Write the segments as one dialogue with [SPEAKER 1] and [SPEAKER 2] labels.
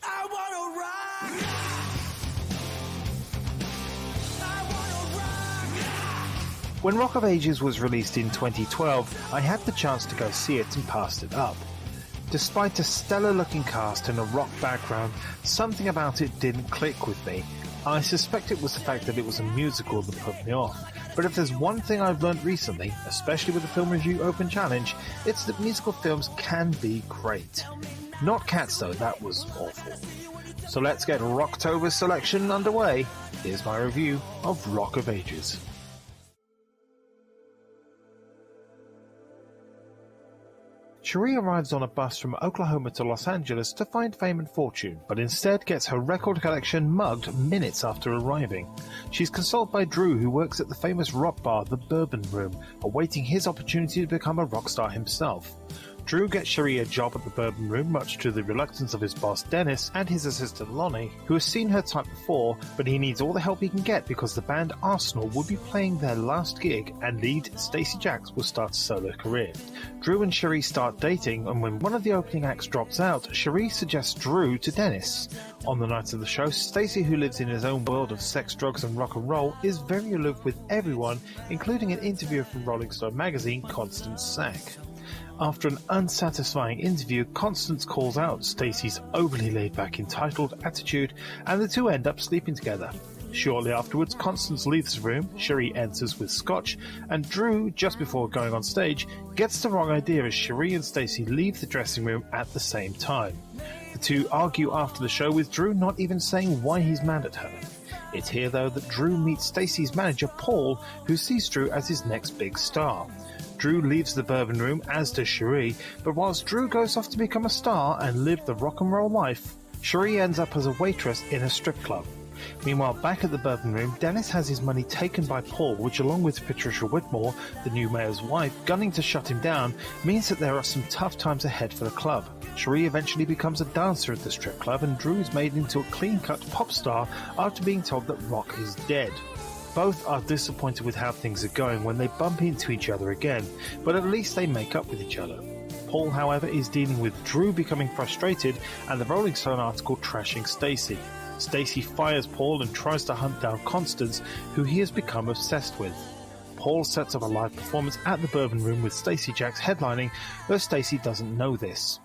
[SPEAKER 1] I wanna rock.
[SPEAKER 2] When Rock of Ages was released in 2012, I had the chance to go see it and passed it up. Despite a stellar-looking cast and a rock background, something about it didn't click with me. I suspect it was the fact that it was a musical that put me off. But if there's one thing I've learned recently, especially with the Film Review Open Challenge, it's that musical films can be great. Not Cats though, that was awful. So let's get Rocktober's selection underway. Here's my review of Rock of Ages. Cherie arrives on a bus from Oklahoma to Los Angeles to find fame and fortune, but instead gets her record collection mugged minutes after arriving. She's consoled by Drew, who works at the famous rock bar The Bourbon Room, awaiting his opportunity to become a rock star himself. Drew gets Cherie a job at the Bourbon Room, much to the reluctance of his boss Dennis and his assistant Lonnie, who has seen her type before, but he needs all the help he can get because the band Arsenal will be playing their last gig and lead Stacey Jacks will start a solo career. Drew and Cherie start dating, and when one of the opening acts drops out, Cherie suggests Drew to Dennis. On the night of the show, Stacey, who lives in his own world of sex, drugs and rock and roll, is very aloof with everyone, including an interviewer from Rolling Stone magazine, Constance Sack. After an unsatisfying interview, Constance calls out Stacey's overly laid-back, entitled attitude, and the two end up sleeping together. Shortly afterwards, Constance leaves the room, Cherie enters with scotch, and Drew, just before going on stage, gets the wrong idea as Cherie and Stacey leave the dressing room at the same time. The two argue after the show, with Drew not even saying why he's mad at her. It's here, though, that Drew meets Stacey's manager, Paul, who sees Drew as his next big star. Drew leaves the Bourbon Room, as does Cherie, but whilst Drew goes off to become a star and live the rock and roll life, Cherie ends up as a waitress in a strip club. Meanwhile, back at the Bourbon Room, Dennis has his money taken by Paul, which along with Patricia Whitmore, the new mayor's wife, gunning to shut him down, means that there are some tough times ahead for the club. Cherie eventually becomes a dancer at the strip club, and Drew is made into a clean-cut pop star after being told that rock is dead. Both are disappointed with how things are going when they bump into each other again, but at least they make up with each other. Paul, however, is dealing with Drew becoming frustrated and the Rolling Stone article trashing Stacey. Stacey fires Paul and tries to hunt down Constance, who he has become obsessed with. Paul sets up a live performance at the Bourbon Room with Stacey Jacks headlining, though Stacey doesn't know this.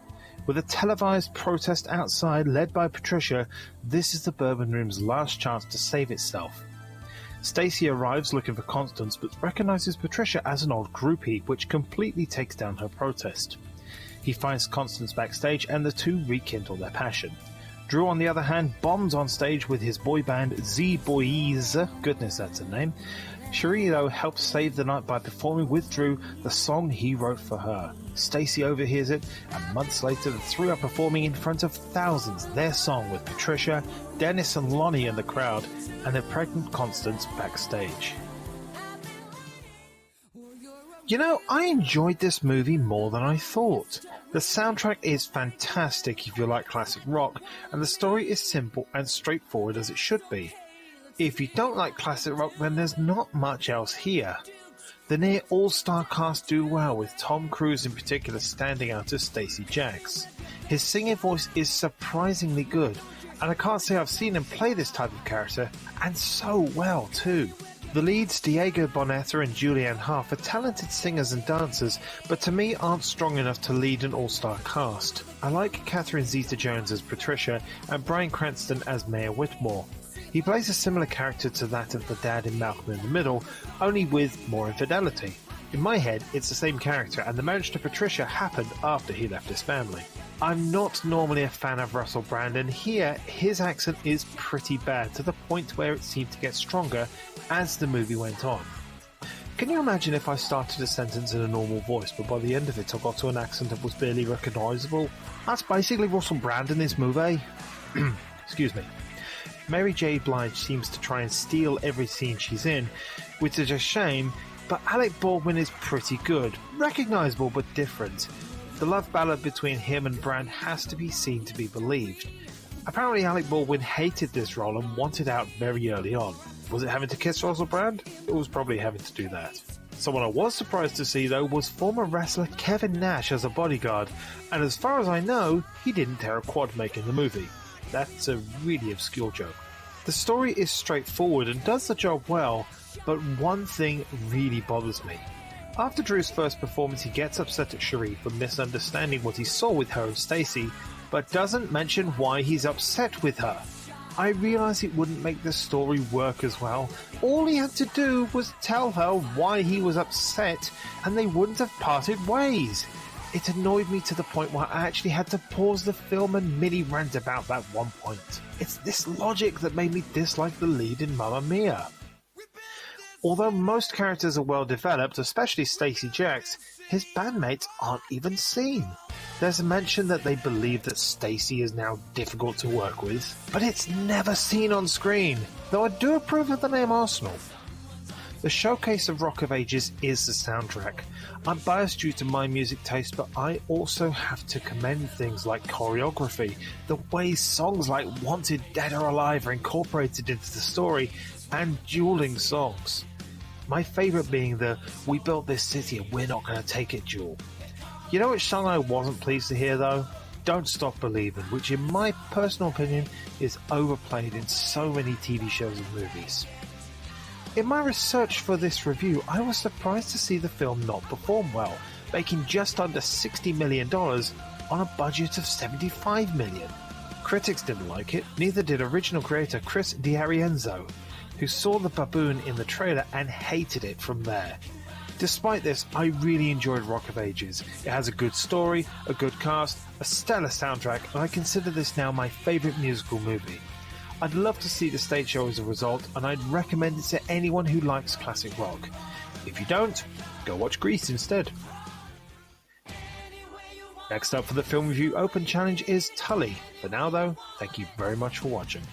[SPEAKER 2] With a televised protest outside led by Patricia, this is the Bourbon Room's last chance to save itself. Stacey arrives looking for Constance, but recognises Patricia as an old groupie, which completely takes down her protest. He finds Constance backstage and the two rekindle their passion. Drew, on the other hand, bombs on stage with his boy band Z-Boys. Goodness, that's a name. Cherie, though, helps save the night by performing with Drew the song he wrote for her. Stacey overhears it, and months later the three are performing in front of thousands their song with Patricia, Dennis and Lonnie in the crowd, and their pregnant Constance backstage. You know, I enjoyed this movie more than I thought. The soundtrack is fantastic if you like classic rock, and the story is simple and straightforward as it should be. If you don't like classic rock, then there's not much else here. The near all-star cast do well, with Tom Cruise in particular standing out as Stacey Jacks. His singing voice is surprisingly good, and I can't say I've seen him play this type of character, and so well too. The leads, Diego Boneta and Julianne Hough, are talented singers and dancers, but to me aren't strong enough to lead an all-star cast. I like Catherine Zeta-Jones as Patricia, and Bryan Cranston as Mayor Whitmore. He plays a similar character to that of the dad in Malcolm in the Middle, only with more infidelity. In my head, it's the same character, and the marriage to Patricia happened after he left his family. I'm not normally a fan of Russell Brand, and here his accent is pretty bad, to the point where it seemed to get stronger as the movie went on. Can you imagine if I started a sentence in a normal voice, but by the end of it I got to an accent that was barely recognisable? That's basically Russell Brand in this movie. Excuse me. Mary J. Blige seems to try and steal every scene she's in, which is a shame, but Alec Baldwin is pretty good, recognisable but different. The love ballad between him and Brand has to be seen to be believed. Apparently Alec Baldwin hated this role and wanted out very early on. Was it having to kiss Russell Brand? It was probably having to do that. Someone I was surprised to see, though, was former wrestler Kevin Nash as a bodyguard, and as far as I know, he didn't tear a quad making the movie. That's a really obscure joke. The story is straightforward and does the job well, but one thing really bothers me. After Drew's first performance, he gets upset at Cherie for misunderstanding what he saw with her and Stacy, but doesn't mention why he's upset with her. I realise it wouldn't make the story work as well. All he had to do was tell her why he was upset, and they wouldn't have parted ways. It annoyed me to the point where I actually had to pause the film and mini rant about that one point. It's this logic that made me dislike the lead in Mamma Mia. Although most characters are well developed, especially Stacey Jacks, his bandmates aren't even seen. There's a mention that they believe that Stacey is now difficult to work with, but it's never seen on screen, though I do approve of the name Arsenal. The showcase of Rock of Ages is the soundtrack. I'm biased due to my music taste, but I also have to commend things like choreography, the way songs like Wanted, Dead or Alive are incorporated into the story, and dueling songs. My favourite being the "We built this city and we're not going to take it" duel. You know which song I wasn't pleased to hear though? Don't Stop Believin', which in my personal opinion is overplayed in so many TV shows and movies. In my research for this review, I was surprised to see the film not perform well, making just under $60 million on a budget of $75 million. Critics didn't like it, neither did original creator Chris D'Arienzo, who saw the baboon in the trailer and hated it from there. Despite this, I really enjoyed Rock of Ages. It has a good story, a good cast, a stellar soundtrack, and I consider this now my favourite musical movie. I'd love to see the stage show as a result, and I'd recommend it to anyone who likes classic rock. If you don't, go watch Grease instead. Next up for the Film Review Open Challenge is Tully. For now though, thank you very much for watching.